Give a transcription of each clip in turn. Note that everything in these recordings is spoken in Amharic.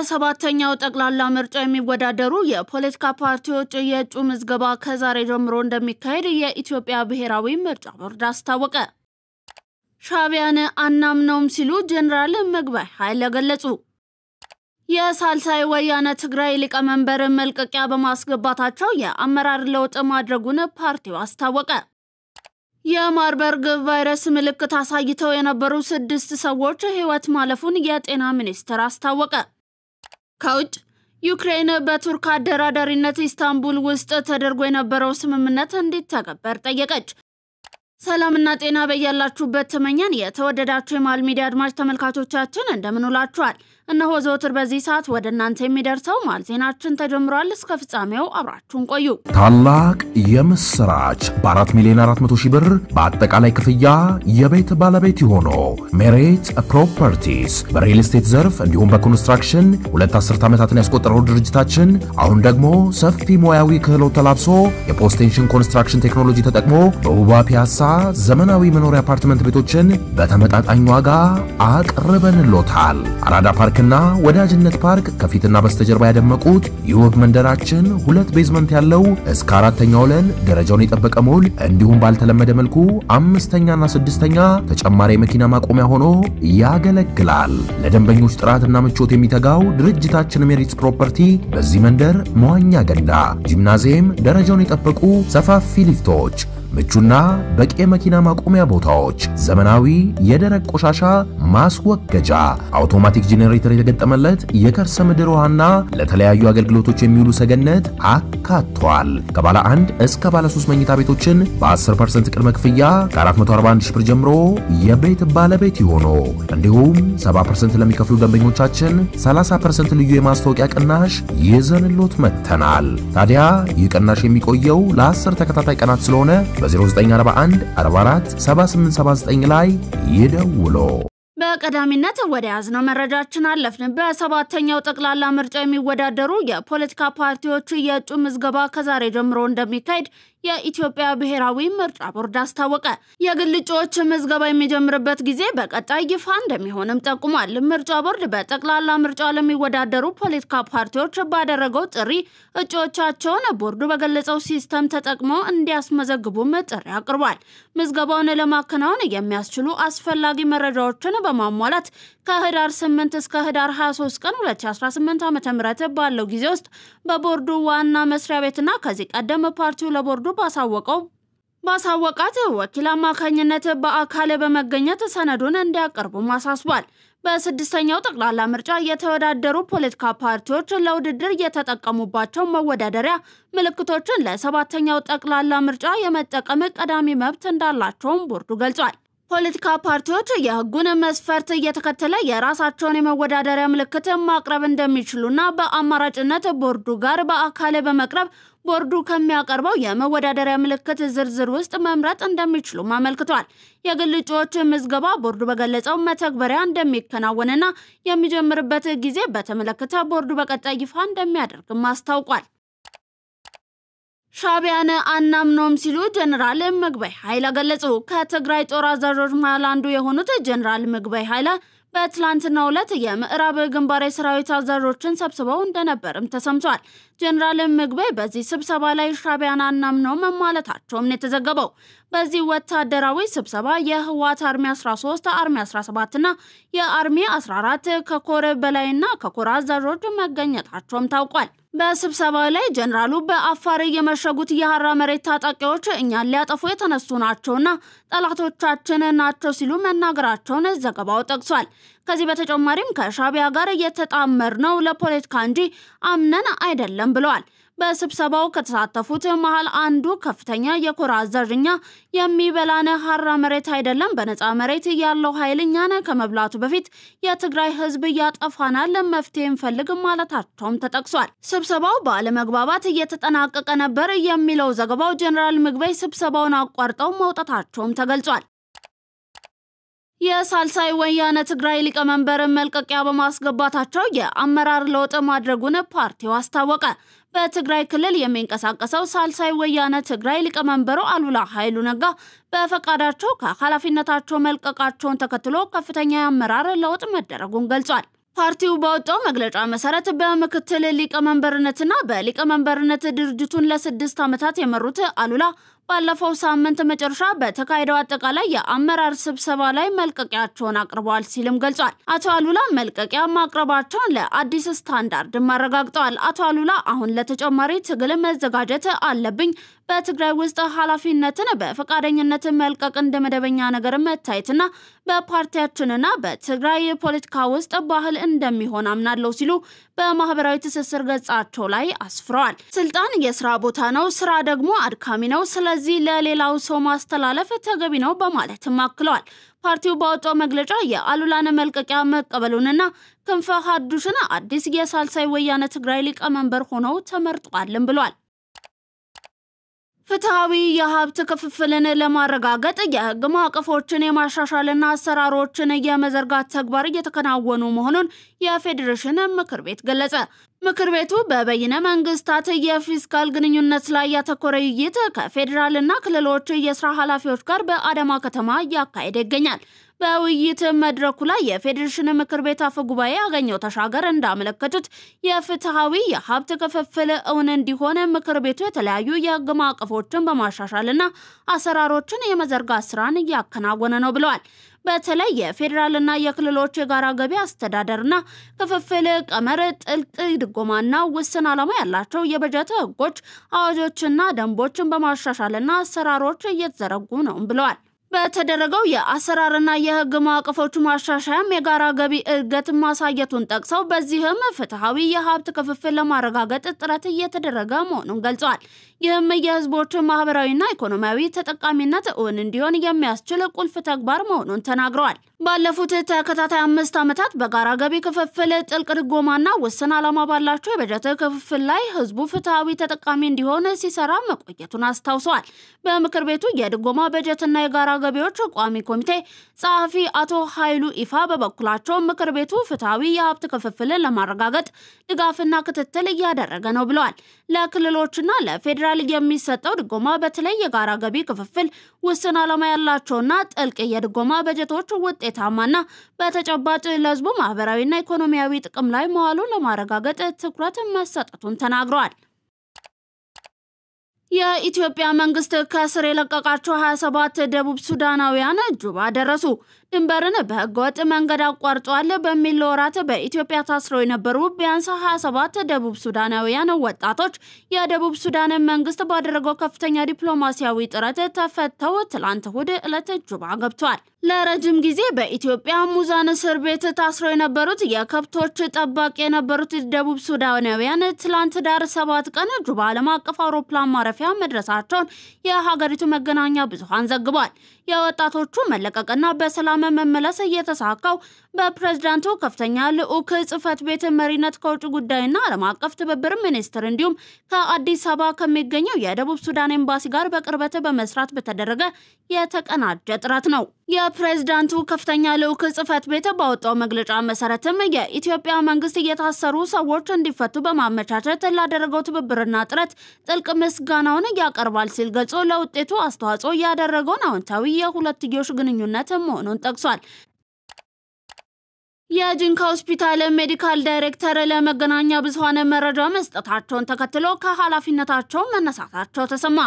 በሰባተኛው ጠቅላላ ምርጫ የሚወዳደሩ የፖለቲካ ፓርቲዎች የእጩ ምዝገባ ከዛሬ ጀምሮ እንደሚካሄድ የኢትዮጵያ ብሔራዊ ምርጫ ቦርድ አስታወቀ። ሻዕቢያን አናምነውም ሲሉ ጀነራል ምግበይ ኃይለ ገለጹ። የሳልሳይ ወያነ ትግራይ ሊቀመንበር መልቀቂያ በማስገባታቸው የአመራር ለውጥ ማድረጉን ፓርቲው አስታወቀ። የማርበርግ ቫይረስ ምልክት አሳይተው የነበሩ 6 ሰዎች ህይወት ማለፉን የጤና ሚኒስቴር አስታወቀ። ከውጭ ዩክሬን በቱርክ አደራዳሪነት ኢስታንቡል ውስጥ ተደርጎ የነበረው ስምምነት እንዲተገበር ጠየቀች። ሰላምና ጤና በያላችሁበት ተመኘን። የተወደዳችሁ የማል ሚዲያ አድማጭ ተመልካቾቻችን እንደምን ውላችኋል? እነሆ ዘወትር በዚህ ሰዓት ወደ እናንተ የሚደርሰው ማል ዜናችን ተጀምሯል። እስከ ፍጻሜው አብራችሁን ቆዩ። ታላቅ የምስራች በ4 ሚሊዮን 400 ሺህ ብር በአጠቃላይ ክፍያ የቤት ባለቤት ሆኖ ሜሪት ፕሮፐርቲስ በሪል ስቴት ዘርፍ እንዲሁም በኮንስትራክሽን 2 10 ዓመታትን ያስቆጠረው ድርጅታችን አሁን ደግሞ ሰፊ ሙያዊ ክህሎት ተላብሶ የፖስቴንሽን ኮንስትራክሽን ቴክኖሎጂ ተጠቅሞ በውባ ፒያሳ ዘመናዊ መኖሪያ አፓርትመንት ቤቶችን በተመጣጣኝ ዋጋ አቅርበንሎታል። አራዳ ፓርክና ወዳጅነት ፓርክ ከፊትና በስተጀርባ ያደመቁት የውብ መንደራችን 2 ቤዝመንት ያለው እስከ 4ኛ ወለል ደረጃውን የጠበቀ ሞል እንዲሁም ባልተለመደ መልኩ 5ኛና 6ኛ ተጨማሪ መኪና ማቆሚያ ሆኖ ያገለግላል። ለደንበኞች ጥራትና ምቾት የሚተጋው ድርጅታችን ሜሪት ፕሮፐርቲ በዚህ መንደር መዋኛ ገንዳ፣ ጂምናዚየም፣ ደረጃውን የጠበቁ ሰፋፊ ሊፍቶች፣ ምቹና በቂ መኪና ማቆሚያ ቦታዎች፣ ዘመናዊ የደረቅ ቆሻሻ ማስወገጃ፣ አውቶማቲክ ጄኔሬተር የተገጠመለት የከርሰ ምድር ውሃና ለተለያዩ አገልግሎቶች የሚውሉ ሰገነት አካቷል። ከባለ 1 እስከ ባለ 3 መኝታ ቤቶችን በ10% ቅድመ ክፍያ ከ441 ሺህ ብር ጀምሮ የቤት ባለቤት ይሆኑ። እንዲሁም 70% ለሚከፍሉ ደንበኞቻችን 30% ልዩ የማስታወቂያ ቅናሽ ይዘንሎት መጥተናል። ታዲያ ይህ ቅናሽ የሚቆየው ለ10 ተከታታይ ቀናት ስለሆነ በ0941 44 7879 ላይ ይደውሉ። በቀዳሚነት ወደ ያዝነው መረጃችን አለፍን። በሰባተኛው ጠቅላላ ምርጫ የሚወዳደሩ የፖለቲካ ፓርቲዎች የእጩ ምዝገባ ከዛሬ ጀምሮ እንደሚካሄድ የኢትዮጵያ ብሔራዊ ምርጫ ቦርድ አስታወቀ። የግል እጩዎች ምዝገባ የሚጀምርበት ጊዜ በቀጣይ ይፋ እንደሚሆንም ጠቁሟል። ምርጫ ቦርድ በጠቅላላ ምርጫ ለሚወዳደሩ ፖለቲካ ፓርቲዎች ባደረገው ጥሪ እጩዎቻቸውን ቦርዱ በገለጸው ሲስተም ተጠቅመው እንዲያስመዘግቡም ጥሪ አቅርቧል። ምዝገባውን ለማከናወን የሚያስችሉ አስፈላጊ መረጃዎችን በማሟላት ከህዳር 8 እስከ ህዳር 23 ቀን 2018 ዓ.ም ባለው ጊዜ ውስጥ በቦርዱ ዋና መስሪያ ቤትና ከዚህ ቀደም ፓርቲው ለቦርዱ ባሳወቃት ወኪል አማካኝነት በአካል በመገኘት ሰነዱን እንዲያቀርቡ ማሳስቧል። በስድስተኛው ጠቅላላ ምርጫ የተወዳደሩ ፖለቲካ ፓርቲዎች ለውድድር የተጠቀሙባቸው መወዳደሪያ ምልክቶችን ለሰባተኛው ጠቅላላ ምርጫ የመጠቀም ቀዳሚ መብት እንዳላቸው ቦርዱ ገልጿል። ፖለቲካ ፓርቲዎች የህጉን መስፈርት እየተከተለ የራሳቸውን የመወዳደሪያ ምልክት ማቅረብ እንደሚችሉና በአማራጭነት ቦርዱ ጋር በአካል በመቅረብ ቦርዱ ከሚያቀርበው የመወዳደሪያ ምልክት ዝርዝር ውስጥ መምረጥ እንደሚችሉ አመልክቷል። የግል እጩዎች ምዝገባ ቦርዱ በገለጸው መተግበሪያ እንደሚከናወንና የሚጀምርበት ጊዜ በተመለከተ ቦርዱ በቀጣይ ይፋ እንደሚያደርግም አስታውቋል። ሻዕቢያን አናምነውም ሲሉ ጀነራል ምግበይ ኃይለ ገለጹ። ከትግራይ ጦር አዛዦች መሃል አንዱ የሆኑት ጀነራል ምግበይ ኃይለ በትላንትናው ዕለት የምዕራብ ግንባር ሰራዊት አዛዦችን ሰብስበው እንደነበርም ተሰምቷል። ጀነራል ምግበይ በዚህ ስብሰባ ላይ ሻዕቢያን አናምነውም ማለታቸውም ነው የተዘገበው። በዚህ ወታደራዊ ስብሰባ የህወሓት አርሚ 13፣ አርሚ 17 እና የአርሚ 14 ከኮር በላይና ከኮር አዛዦች መገኘታቸውም ታውቋል። በስብሰባው ላይ ጀነራሉ በአፋር የመሸጉት የሐራ መሬት ታጣቂዎች እኛን ሊያጠፉ የተነሱ ናቸውና ጠላቶቻችን ናቸው ሲሉ መናገራቸውን ዘገባው ጠቅሷል። ከዚህ በተጨማሪም ከሻዕቢያ ጋር የተጣመርነው ለፖለቲካ እንጂ አምነን አይደለም ብለዋል። በስብሰባው ከተሳተፉት መሃል አንዱ ከፍተኛ የኮር አዛዥኛ የሚበላነ ሐራ መሬት አይደለም በነፃ መሬት ያለው ኃይልኛን ከመብላቱ በፊት የትግራይ ህዝብ ያጠፋናል ለመፍትሄ እንፈልግ ማለታቸውም ተጠቅሷል። ስብሰባው ባለመግባባት እየተጠናቀቀ ነበር የሚለው ዘገባው ጀነራል ምግበይ ስብሰባውን አቋርጠው መውጣታቸውም ተገልጿል። የሳልሳይ ወያነ ትግራይ ሊቀመንበር መልቀቂያ በማስገባታቸው የአመራር ለውጥ ማድረጉን ፓርቲው አስታወቀ። በትግራይ ክልል የሚንቀሳቀሰው ሳልሳይ ወያነ ትግራይ ሊቀመንበሩ አሉላ ኃይሉ ነጋ በፈቃዳቸው ከኃላፊነታቸው መልቀቃቸውን ተከትሎ ከፍተኛ የአመራር ለውጥ መደረጉን ገልጿል። ፓርቲው ባወጣው መግለጫ መሰረት በምክትል ሊቀመንበርነትና በሊቀመንበርነት ድርጅቱን ለ6 ዓመታት የመሩት አሉላ ባለፈው ሳምንት መጨረሻ በተካሄደው አጠቃላይ የአመራር ስብሰባ ላይ መልቀቂያቸውን አቅርበዋል ሲልም ገልጿል። አቶ አሉላ መልቀቂያ ማቅረባቸውን ለአዲስ ስታንዳርድ ማረጋግጠዋል። አቶ አሉላ አሁን ለተጨማሪ ትግል መዘጋጀት አለብኝ፣ በትግራይ ውስጥ ኃላፊነትን በፈቃደኝነት መልቀቅ እንደመደበኛ ነገር መታየትና በፓርቲያችንና በትግራይ ፖለቲካ ውስጥ ባህል እንደሚሆን አምናለሁ ሲሉ በማህበራዊ ትስስር ገጻቸው ላይ አስፍረዋል። ስልጣን የሥራ ቦታ ነው፣ ስራ ደግሞ አድካሚ ነው። ስለዚህ ለሌላው ሰው ማስተላለፍ ተገቢ ነው በማለት አክለዋል። ፓርቲው ባወጣው መግለጫ የአሉላን መልቀቂያ መቀበሉንና ክንፈ ሐዱሽን አዲስ የሳልሳይ ወያነ ትግራይ ሊቀመንበር ሆነው ተመርጧልም ብሏል። ፍትሃዊ የሀብት ክፍፍልን ለማረጋገጥ የህግ ማዕቀፎችን የማሻሻልና አሰራሮችን የመዘርጋት ተግባር እየተከናወኑ መሆኑን የፌዴሬሽን ምክር ቤት ገለጸ። ምክር ቤቱ በበይነ መንግስታት የፊስካል ግንኙነት ላይ ያተኮረ ውይይት ከፌዴራልና ክልሎች የስራ ኃላፊዎች ጋር በአዳማ ከተማ ያካሄደ ይገኛል። በውይይት መድረኩ ላይ የፌዴሬሽን ምክር ቤት አፈ ጉባኤ አገኘው ተሻገር እንዳመለከቱት የፍትሃዊ የሀብት ክፍፍል እውን እንዲሆን ምክር ቤቱ የተለያዩ የህግ ማዕቀፎችን በማሻሻልና አሰራሮችን የመዘርጋት ስራን እያከናወነ ነው ብለዋል። በተለይ የፌዴራልና የክልሎች የጋራ ገቢ አስተዳደርና ክፍፍል ቀመር ጥልቅ ድጎማና ውስን ዓላማ ያላቸው የበጀት ህጎች፣ አዋጆችና ደንቦችን በማሻሻልና አሰራሮች እየተዘረጉ ነው ብለዋል። በተደረገው የአሰራርና የህግ ማዕቀፎች ማሻሻያም የጋራ ገቢ እድገት ማሳየቱን ጠቅሰው በዚህም ፍትሃዊ የሀብት ክፍፍል ለማረጋገጥ ጥረት እየተደረገ መሆኑን ገልጸዋል። ይህም የህዝቦች ማህበራዊና ኢኮኖሚያዊ ተጠቃሚነት እውን እንዲሆን የሚያስችል ቁልፍ ተግባር መሆኑን ተናግረዋል። ባለፉት ተከታታይ 5 ዓመታት በጋራ ገቢ ክፍፍል ጥልቅ ድጎማና ውስን ዓላማ ባላቸው የበጀት ክፍፍል ላይ ህዝቡ ፍትሃዊ ተጠቃሚ እንዲሆን ሲሰራ መቆየቱን አስታውሰዋል። በምክር ቤቱ የድጎማ በጀትና የጋራ ገቢዎች ቋሚ ኮሚቴ ጸሐፊ አቶ ኃይሉ ኢፋ በበኩላቸው ምክር ቤቱ ፍትሃዊ የሀብት ክፍፍልን ለማረጋገጥ ድጋፍና ክትትል እያደረገ ነው ብለዋል። ለክልሎችና ለፌዴራል የሚሰጠው ድጎማ በተለይ የጋራ ገቢ ክፍፍል ውስን ዓላማ ያላቸውና ጥልቅ የድጎማ በጀቶች ውጤታማና በተጨባጭ ለህዝቡ ማህበራዊና ኢኮኖሚያዊ ጥቅም ላይ መዋሉን ለማረጋገጥ ትኩረት መሰጠቱን ተናግረዋል። የኢትዮጵያ መንግስት ከስር የለቀቃቸው 27 ደቡብ ሱዳናውያን ጁባ ደረሱ። ድንበርን በህገወጥ መንገድ አቋርጠዋል በሚል ወራት በኢትዮጵያ ታስረው የነበሩ ቢያንስ 27 ደቡብ ሱዳናውያን ወጣቶች የደቡብ ሱዳን መንግስት ባደረገው ከፍተኛ ዲፕሎማሲያዊ ጥረት ተፈተው ትላንት እሁድ ዕለት ጁባ ገብተዋል። ለረጅም ጊዜ በኢትዮጵያ ሙዛን እስር ቤት ታስረው የነበሩት የከብቶች ጠባቂ የነበሩት ደቡብ ሱዳናውያን ትላንት ዳር 7 ቀን ጁባ ዓለም አቀፍ አውሮፕላን ማረፊያ መድረሳቸውን የሀገሪቱ መገናኛ ብዙሃን ዘግቧል። የወጣቶቹ መለቀቅና በሰላም መመለስ እየተሳካው በፕሬዝዳንቱ ከፍተኛ ልዑክ ጽህፈት ቤት መሪነት ከውጭ ጉዳይና ዓለም አቀፍ ትብብር ሚኒስቴር እንዲሁም ከአዲስ አበባ ከሚገኘው የደቡብ ሱዳን ኤምባሲ ጋር በቅርበት በመስራት በተደረገ የተቀናጀ ጥረት ነው። የፕሬዝዳንቱ ከፍተኛ ልዑክ ጽህፈት ቤት ባወጣው መግለጫ መሰረትም የኢትዮጵያ መንግስት እየታሰሩ ሰዎች እንዲፈቱ በማመቻቸት ላደረገው ትብብርና ጥረት ጥልቅ ምስጋናውን ያቀርባል ሲል ገልጾ ለውጤቱ አስተዋጽኦ ያደረገውን አዎንታዊ የሁለትዮሽ ግንኙነት መሆኑን ጠቅሷል። የጂንካ ሆስፒታል ሜዲካል ዳይሬክተር ለመገናኛ ብዙሃን መረጃ መስጠታቸውን ተከትሎ ከኃላፊነታቸው መነሳታቸው ተሰማ።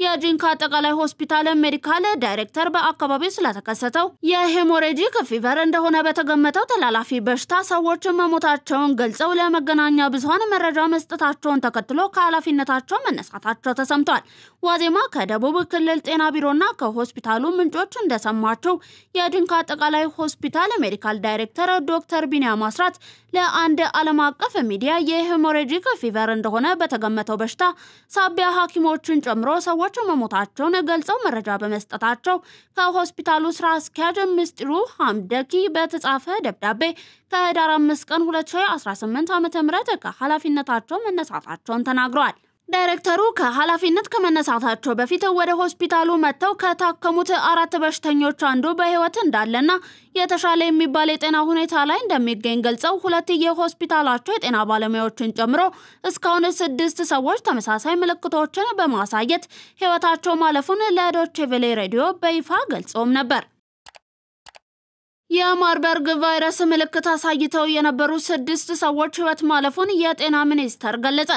የጂንካ አጠቃላይ ሆስፒታል ሜዲካል ዳይሬክተር በአካባቢው ስለተከሰተው የሄሞሬጂክ ፊቨር እንደሆነ በተገመተው ተላላፊ በሽታ ሰዎች መሞታቸውን ገልጸው ለመገናኛ ብዙሃን መረጃ መስጠታቸውን ተከትሎ ከኃላፊነታቸው መነሳታቸው ተሰምቷል። ዋዜማ ከደቡብ ክልል ጤና ቢሮና ከሆስፒታሉ ምንጮች እንደሰማቸው የጂንካ አጠቃላይ ሆስፒታል ሜዲካል ዳይሬክተር ዶክተር ቢኒያም አስራት ለአንድ ዓለም አቀፍ ሚዲያ የሄሞሬጂክ ፊቨር እንደሆነ በተገመተው በሽታ ሳቢያ ሐኪሞችን ጨምሮ ሰዎች መሞታቸውን ገልጸው መረጃ በመስጠታቸው ከሆስፒታሉ ስራ አስኪያጅ ምስጢሩ ሐምደኪ በተጻፈ ደብዳቤ ከህዳር 5 ቀን 2018 ዓ.ም ከኃላፊነታቸው መነሳታቸውን ተናግረዋል። ዳይሬክተሩ ከኃላፊነት ከመነሳታቸው በፊት ወደ ሆስፒታሉ መጥተው ከታከሙት 4 በሽተኞች አንዱ በህይወት እንዳለና የተሻለ የሚባል የጤና ሁኔታ ላይ እንደሚገኝ ገልጸው 2 የሆስፒታላቸው የጤና ባለሙያዎችን ጨምሮ እስካሁን 6 ሰዎች ተመሳሳይ ምልክቶችን በማሳየት ህይወታቸው ማለፉን ለዶቼ ቬለ ሬዲዮ በይፋ ገልጸውም ነበር። የማርበርግ ቫይረስ ምልክት አሳይተው የነበሩ 6 ሰዎች ህይወት ማለፉን የጤና ሚኒስቴር ገለጸ።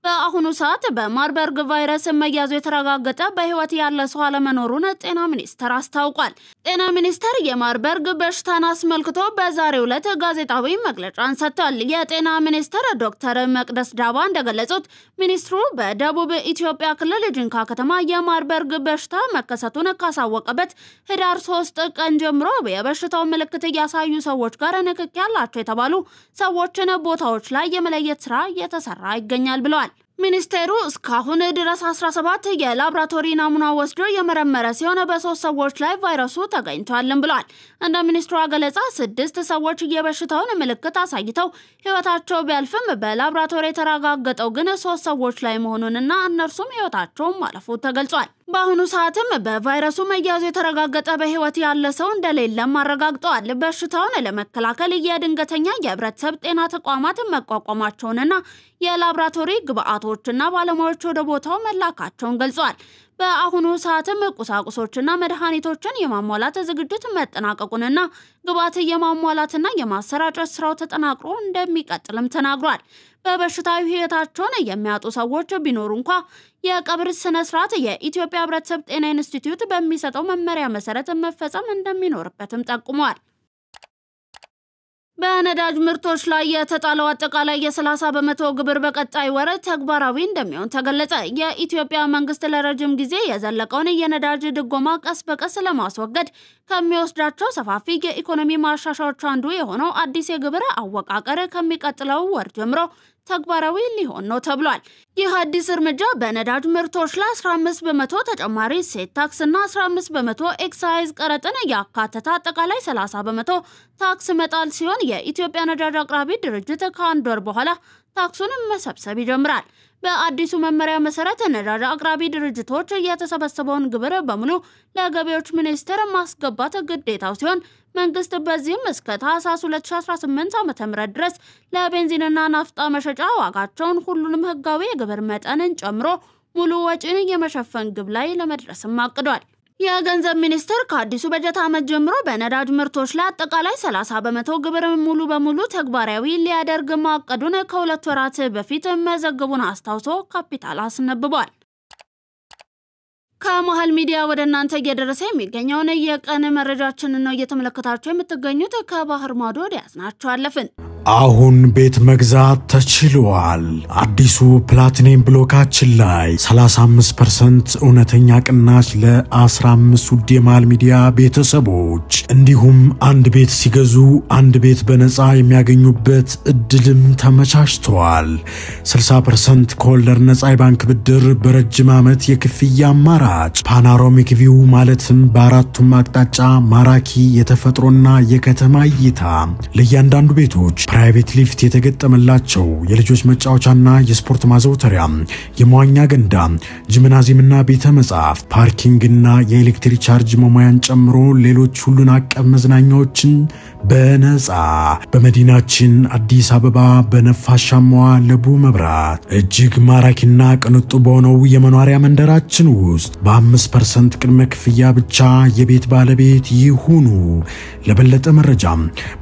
በአሁኑ ሰዓት በማርበርግ ቫይረስ መያዙ የተረጋገጠ በህይወት ያለ ሰው አለመኖሩን ጤና ሚኒስቴር አስታውቋል። ጤና ሚኒስቴር የማርበርግ በሽታን አስመልክቶ በዛሬው ዕለት ጋዜጣዊ መግለጫን ሰጥቷል። የጤና ሚኒስቴር ዶክተር መቅደስ ዳባ እንደገለጹት ሚኒስትሩ በደቡብ ኢትዮጵያ ክልል ጂንካ ከተማ የማርበርግ በሽታ መከሰቱን ካሳወቀበት ህዳር 3 ቀን ጀምሮ የበሽታው ምልክት ያሳዩ ሰዎች ጋር ንክኪ ያላቸው የተባሉ ሰዎችን ቦታዎች ላይ የመለየት ስራ እየተሰራ ይገኛል ብለዋል። ሚኒስቴሩ እስካሁን ድረስ 17 የላብራቶሪ ናሙና ወስዶ የመረመረ ሲሆን በ3 ሰዎች ላይ ቫይረሱ ተገኝቷልም ብሏል። እንደ ሚኒስትሩ ገለጻ 6 ሰዎች የበሽታውን ምልክት አሳይተው ህይወታቸው ቢያልፍም በላብራቶሪ የተረጋገጠው ግን 3 ሰዎች ላይ መሆኑንና እነርሱም ህይወታቸው ማለፉ ተገልጿል። በአሁኑ ሰዓትም በቫይረሱ መያዙ የተረጋገጠ በህይወት ያለ ሰው እንደሌለም አረጋግጠዋል። በሽታውን ለመከላከል የድንገተኛ የህብረተሰብ ጤና ተቋማት መቋቋማቸውንና የላብራቶሪ ግብአቶችና ባለሙያዎች ወደ ቦታው መላካቸውን ገልጸዋል። በአሁኑ ሰዓትም ቁሳቁሶችና መድኃኒቶችን የማሟላት ዝግጅት መጠናቀቁንና ግብአት የማሟላትና የማሰራጨት ስራው ተጠናክሮ እንደሚቀጥልም ተናግሯል። በበሽታው ህይወታቸውን የሚያጡ ሰዎች ቢኖሩ እንኳን የቀብር ስነ ስርዓት የኢትዮጵያ ህብረተሰብ ጤና ኢንስቲትዩት በሚሰጠው መመሪያ መሰረት መፈጸም እንደሚኖርበትም ጠቁሟል። በነዳጅ ምርቶች ላይ የተጣለው አጠቃላይ የ30% ግብር በቀጣይ ወር ተግባራዊ እንደሚሆን ተገለጸ። የኢትዮጵያ መንግስት ለረጅም ጊዜ የዘለቀውን የነዳጅ ድጎማ ቀስ በቀስ ለማስወገድ ከሚወስዳቸው ሰፋፊ የኢኮኖሚ ማሻሻያዎች አንዱ የሆነው አዲስ የግብር አወቃቀር ከሚቀጥለው ወር ጀምሮ ተግባራዊ ሊሆን ነው ተብሏል። ይህ አዲስ እርምጃ በነዳጅ ምርቶች ላይ 15% ተጨማሪ ሴት ታክስ እና 15% ኤክሳይዝ ቀረጥን ያካተተ አጠቃላይ 30% ታክስ መጣል ሲሆን የኢትዮጵያ ነዳጅ አቅራቢ ድርጅት ከአንድ ወር በኋላ ታክሱን መሰብሰብ ይጀምራል። በአዲሱ መመሪያ መሰረት ነዳጅ አቅራቢ ድርጅቶች የተሰበሰበውን ግብር በሙሉ ለገቢዎች ሚኒስቴር ማስገባት ግዴታው ሲሆን መንግስት በዚህም እስከ ታህሳስ 2018 ዓ.ም ድረስ ለቤንዚንና ናፍጣ መሸጫ ዋጋቸውን ሁሉንም ህጋዊ የግብር መጠንን ጨምሮ ሙሉ ወጪን የመሸፈን ግብ ላይ ለመድረስም አቅዷል። የገንዘብ ሚኒስቴር ከአዲሱ በጀት ዓመት ጀምሮ በነዳጅ ምርቶች ላይ አጠቃላይ 30% ግብር ሙሉ በሙሉ ተግባራዊ ሊያደርግ ማቀዱን ከ2 ወራት በፊት መዘገቡን አስታውሶ ካፒታል አስነብቧል። ከመሃል ሚዲያ ወደ እናንተ እየደረሰ የሚገኘው የቀን መረጃችንን ነው እየተመለከታችሁ የምትገኙት። ከባህር ማዶ ያዝናችሁ አለፍን። አሁን ቤት መግዛት ተችሏል። አዲሱ ፕላቲኒየም ብሎካችን ላይ 35% እውነተኛ ቅናሽ ለ15 ውድ የመሃል ሚዲያ ቤተሰቦች እንዲሁም አንድ ቤት ሲገዙ አንድ ቤት በነፃ የሚያገኙበት እድልም ተመቻችቷል። 60% ከወለድ ነፃ የባንክ ብድር በረጅም ዓመት የክፍያ አማራጭ ፓኖራሚክ ቪው ማለትም በአራቱም አቅጣጫ ማራኪ የተፈጥሮና የከተማ እይታ ለእያንዳንዱ ቤቶች ፕራይቬት ሊፍት የተገጠመላቸው የልጆች መጫወቻና የስፖርት ማዘውተሪያ የመዋኛ ገንዳ ጂምናዚየምና ቤተ መጻሕፍት ፓርኪንግና የኤሌክትሪክ ቻርጅ መሙያን ጨምሮ ሌሎች ሁሉን አቀፍ መዝናኛዎችን በነፃ በመዲናችን አዲስ አበባ በነፋሻማዋ ለቡ መብራት እጅግ ማራኪና ቅንጡ በሆነው የመኖሪያ መንደራችን ውስጥ በ5% ቅድመ ክፍያ ብቻ የቤት ባለቤት ይሁኑ። ለበለጠ መረጃ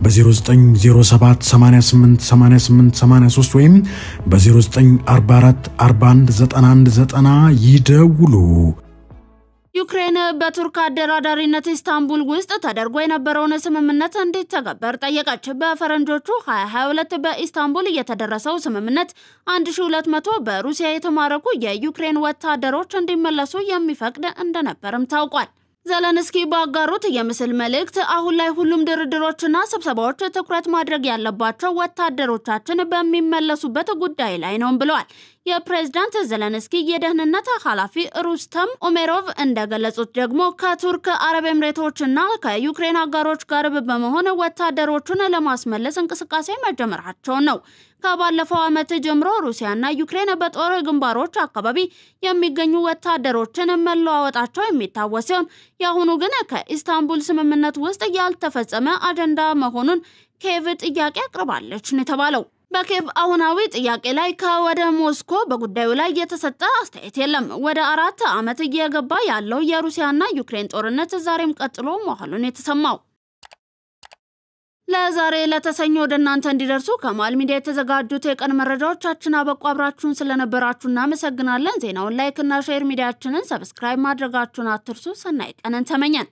በ0907 888883 ወይም በ0944 419190 ይደውሉ። ዩክሬን በቱርክ አደራዳሪነት ኢስታንቡል ውስጥ ተደርጎ የነበረውን ስምምነት እንዲተገበር ጠየቀች። በፈረንጆቹ 2022 በኢስታንቡል የተደረሰው ስምምነት 1200 በሩሲያ የተማረኩ የዩክሬን ወታደሮች እንዲመለሱ የሚፈቅድ እንደነበርም ታውቋል። ዘለንስኪ ባጋሩት የምስል መልእክት አሁን ላይ ሁሉም ድርድሮችና ስብሰባዎች ትኩረት ማድረግ ያለባቸው ወታደሮቻችን በሚመለሱበት ጉዳይ ላይ ነው ብለዋል። የፕሬዝዳንት ዘለንስኪ የደህንነት ኃላፊ ሩስተም ኡሜሮቭ እንደገለጹት ደግሞ ከቱርክ አረብ ኤምሬቶችና ከዩክሬን አጋሮች ጋር በመሆን ወታደሮቹን ለማስመለስ እንቅስቃሴ መጀመራቸው ነው። ከባለፈው ዓመት ጀምሮ ሩሲያና ዩክሬን በጦር ግንባሮች አካባቢ የሚገኙ ወታደሮችን መለዋወጣቸው የሚታወስ ሲሆን ያሁኑ ግን ከኢስታንቡል ስምምነት ውስጥ ያልተፈጸመ አጀንዳ መሆኑን ኬቭ ጥያቄ አቅርባለች ነው የተባለው። በኬቭ አሁናዊ ጥያቄ ላይ ከወደ ሞስኮ በጉዳዩ ላይ የተሰጠ አስተያየት የለም። ወደ 4 ዓመት እየገባ ያለው የሩሲያና ዩክሬን ጦርነት ዛሬም ቀጥሎ መሆኑን የተሰማው ለዛሬ ለተሰኞ ወደ እናንተ እንዲደርሱ ከማል ሚዲያ የተዘጋጁት የቀን መረጃዎቻችን አበቁ። አብራችሁን ስለነበራችሁ እናመሰግናለን። ዜናውን ላይክ እና ሼር ሚዲያችንን ሰብስክራይብ ማድረጋችሁን አትርሱ። ሰናይ ቀንን ተመኘን።